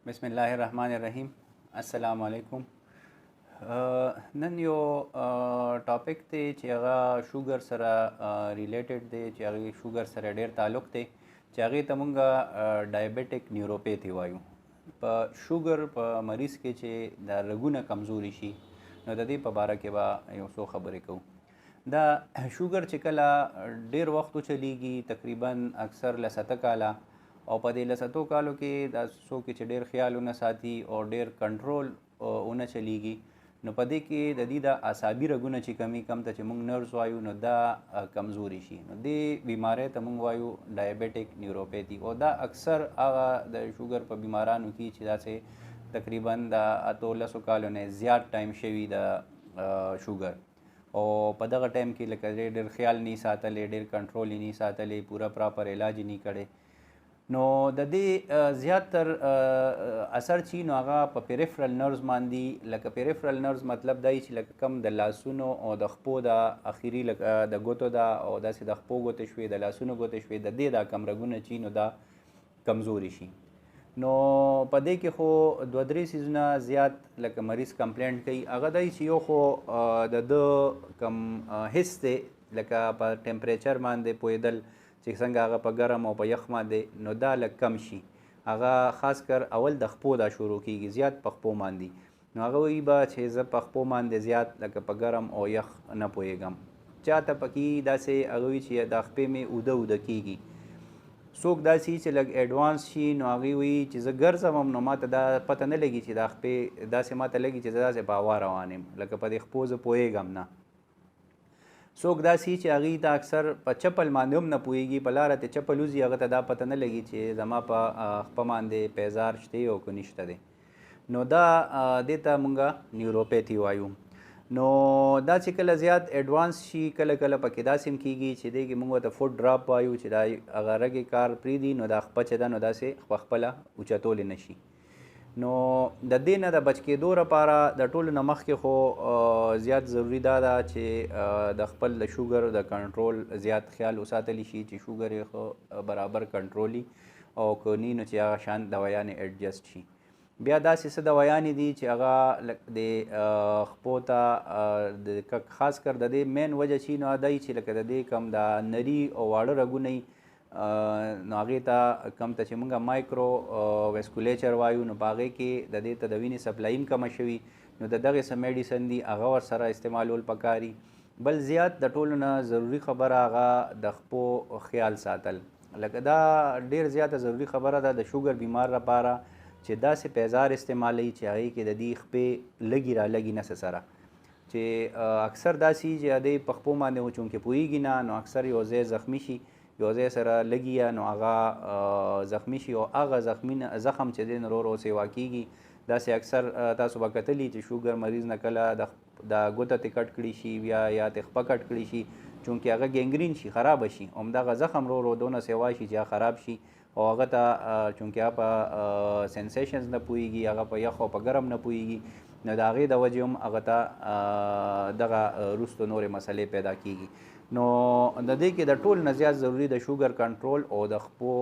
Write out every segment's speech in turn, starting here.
بسم الله الرحمن الرحیم. السلام علیکم. نن یو ټاپک دی چې هغه شوګر سره ریلیټډ دی، چې هغه شوګر سره ډېر تعلق دی، چې هغې ته مونږ ډایبټک نیوروپیتي وایو. په شوګر په مریض کې چې د رګونه کمزوري شي نو د دې په باره کې به یو څو خبرې کوو. دا شوګر چې کله ډېر وخت وچلیږي، تقریبا اکثر له 7 کاله، او په دې لساتو کالو کې دا څوک چې ډېر خیال ونه ساتي او ډېر کنټرول ونه چلیږي، نو په دې کې د دې د اعصابي رګونه چې کم ته چې موږ نرز وایو نو دا کمزوري شي، نو دې بیمارۍ ته موږ وایو ډایبټک نیوروپیتي. او دا اکثر هغه د شوګر په بیمارانو کې چې داسې تقریبا د 18 کالو نه زیات ټایم شوي د شوګر، او په دغه ټایم کې لکه ډېر خیال نه ساتلی، ډېر کنټرول نه ساتلی، پوره پراپر علاج نه کړی، نو د دې زیاتر اثر چې نو هغه په پیریفرل نرز باندې. لکه پیریفرل نرز مطلب دی چې لکه کم د لاسونو او د خپو د اخیري لکه د ګوتو دا او داسې د خپو ګوتې شوې، د لاسونو ګوتې شوې، د دې دا کم رګونه چې نو دا کمزوري شي. نو په دې کې خو 2-3 سیزونه زیات لکه مریض کمپلینټ کوي. هغه دی چې یو خو د ده کم حس دی لکه په ټمپریچر باندې پوهېدل چې څنګه هغه په ګرم او په یخ باندې، نو دا لږ کم شي. هغه خاص کر اول د خپو دا شروع کېږي، زیات په خپو باندې، نو هغه وایي به چې زه په خپو باندې زیات لکه په ګرم او یخ نه پوهېږم. چاته پکې داسې هغه وایي چې دا خپې مې اوده کېږي. څوک داسې چې لږ ایډوانس شي نو هغوی وایي چې زه ګرځم هم نو ماته دا پته نه لګي چې دا خپې داسې ماته لګي چې زه داسې په هوا روان یم، لکه په دې خپو زه پوهېږم نه. څوک داسې چې هغوی ته اکثر په چپل باندې هم نه پوهېږي، په لاره ته چپل وځي، هغه ته دا پته نه لګي چې زما په خپه باندې پیزار شته او که نشته دی، نو دا دې ته مونږ نیوروپیتي وایو. نو دا چې کله زیات ایډوانس شي، کله پکې داسې هم کېږي چې دې کې مونږ ورته فوټ ډراپ وایو، چې دا هغه رګې کار پرېږدي نو دا خپه چې ده نو داسې خپله اوچتولی نه شي. نو د دې نه د بچ کېدو لپاره د ټولو نه مخکې خو زیات ضروري دا ده چې د خپل د شوګر د کنټرول زیات خیال وساتلی شي، چې شوګر یې ښه برابر کنټرولي، او که نه نو چې هغه شان دوایانې ایډجسټ شي. بیا داسې څه دوایانې دي چې هغه د خپو ته خاص کر د دې مین وجه چې نو دی چې لکه د دې کم د نري او واړه رګونه نو هغې ته کم ته چې مونږ مایکرو ویسکولیچر وایو، نو په هغې کې د دې ته د وینې سپلای هم کمه شوي، نو د دغې څه میډیسن دي هغه ورسره استعمالول پکاري. بل زیات د ټولو نه ضروري خبره هغه د خپو خیال ساتل. لکه دا ډېر زیاته ضروري خبره ده د شوګر بیمار لپاره چې داسې پیزار استعمالوي چې هغې کې د دې خپې لږي را لږي نه څه سره، چې اکثر داسې چې د دې په خپو باندې چونکې پوهېږي نه، نو اکثر یو ځای زخمي شي، یو ځای سره لګي یا نو هغه زخمي شي، او هغه زخم چې دی نو ورو سیوا کېږي. داسې اکثر تاسو به کتلي چې شوګر مریض نه کله د ګوته ترې کټ کړي شي یا ترې خپه کټ کړي شي، چونکې هغه ګینګرین شي، خرابه شي، همدغه زخم ورو دونه سیوا شي چې هغه خراب شي، او هغه ته چونکې هغه په سنسیشنز نه پوهېږي، هغه په یخ او په ګرم نه پوهېږي، نو د هغې د وجې هم هغه ته دغه وروستو نورې مسلې پیدا کېږي. نو د دې کې د ټول نه زیات ضروري د شوګر کنټرول او د خپو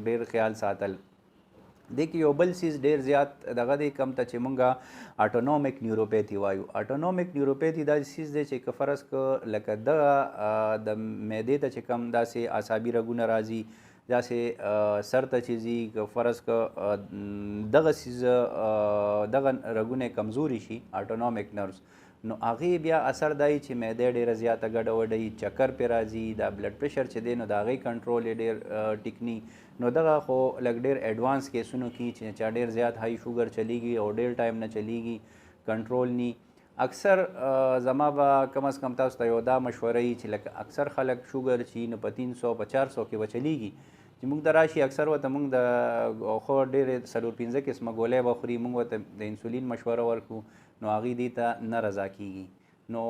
ډېر خیال ساتل. دې کې یو بل سیز ډېر زیات دغه دی کم ته چې مونږ اټونومیک نیوروپیتي وایو. اټونومیک نیوروپیتي دا سیز دی چې که فرض که لکه دغه د معدې ته چې کم داسې اعصابي رګونه راځي، داسې سر ته چې ځي، که فرض که دغه سیز دغه رګونه کمزوري شي اټونومیک نروز، نو هغې بیا اثر دی چې معده ډېره زیاته ګډه وډه وي، چکر پرې راځي، دا بلډ پریشر چې دی نو د هغې کنټرول یې ډېر ټیک ني. نو دغه خو لږ ډېر ایډوانس کیسونو کې چې چا ډېر زیات هائی شوګر چلیږي او ډېر ټایم نه چلیږي، کنټرول ني. اکثر زما به کم از کم تاسو ته یو دا مشوره وي چې لکه اکثر خلک شوګر چې نو په 300 په 400 کې به چلیږي، چې موږ ته راشي اکثر ورته موږ د خو ډېرې 4-5 قسمه ګولۍ به خوري، موږ ورته د انسولین مشوره ورکړو، نو هغې دې ته نه رضا کېږي. نو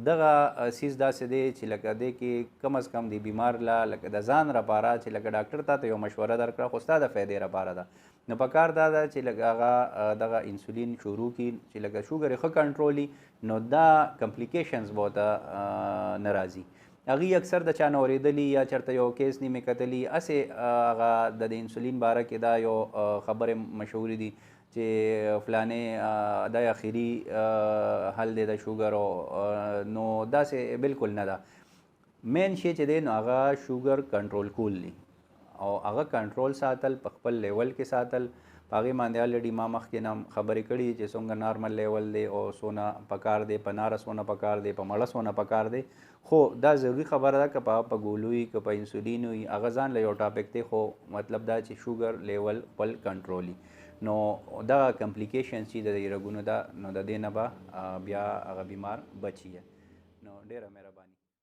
دغه سیز داسې دی چې لکه دې کې کم از کم د بیمار لا لکه د ځان لپاره چې لکه ډاکټر تا ته یو مشوره درکړه خو ستا د فایدې لپاره ده، نو پکار دا ده چې لکه هغه دغه انسولین شروع کړي چې لکه شوګر یې ښه کنټرولي، نو دا کمپلیکیشنز به ورته نه راځي. هغې اکثر د چا نه اورېدلي یا چېرته یو کیس نه مې کتلي هسې هغه د انسولین باره کې دا یو خبرې مشهورې دي چې فلانې دا اخري حل دی د شوګر نو داسې بالکل نه ده. مین شی چې دی نو هغه شوګر کنټرول کول دي او هغه کنټرول ساتل په خپل لیول کې ساتل. په هغې باندې الریډي ما مخکې نه خبرې کړي چې څومره نارمل لیول دی او څونه پکار دی، په ناره څونه پکار دی، په مړه څونه پکار دی. خو دا ضروري خبره ده که په ګولو وي که په انسولین وي هغه ځان له یو ټاپک دی، خو مطلب دا چې شوګر لیول خپل کنټرول نو دغه کمپلیکیشنز چې د رګونو ده نو د دې نه به بیا هغه بیمار بچي. نو ډېره مهرباني.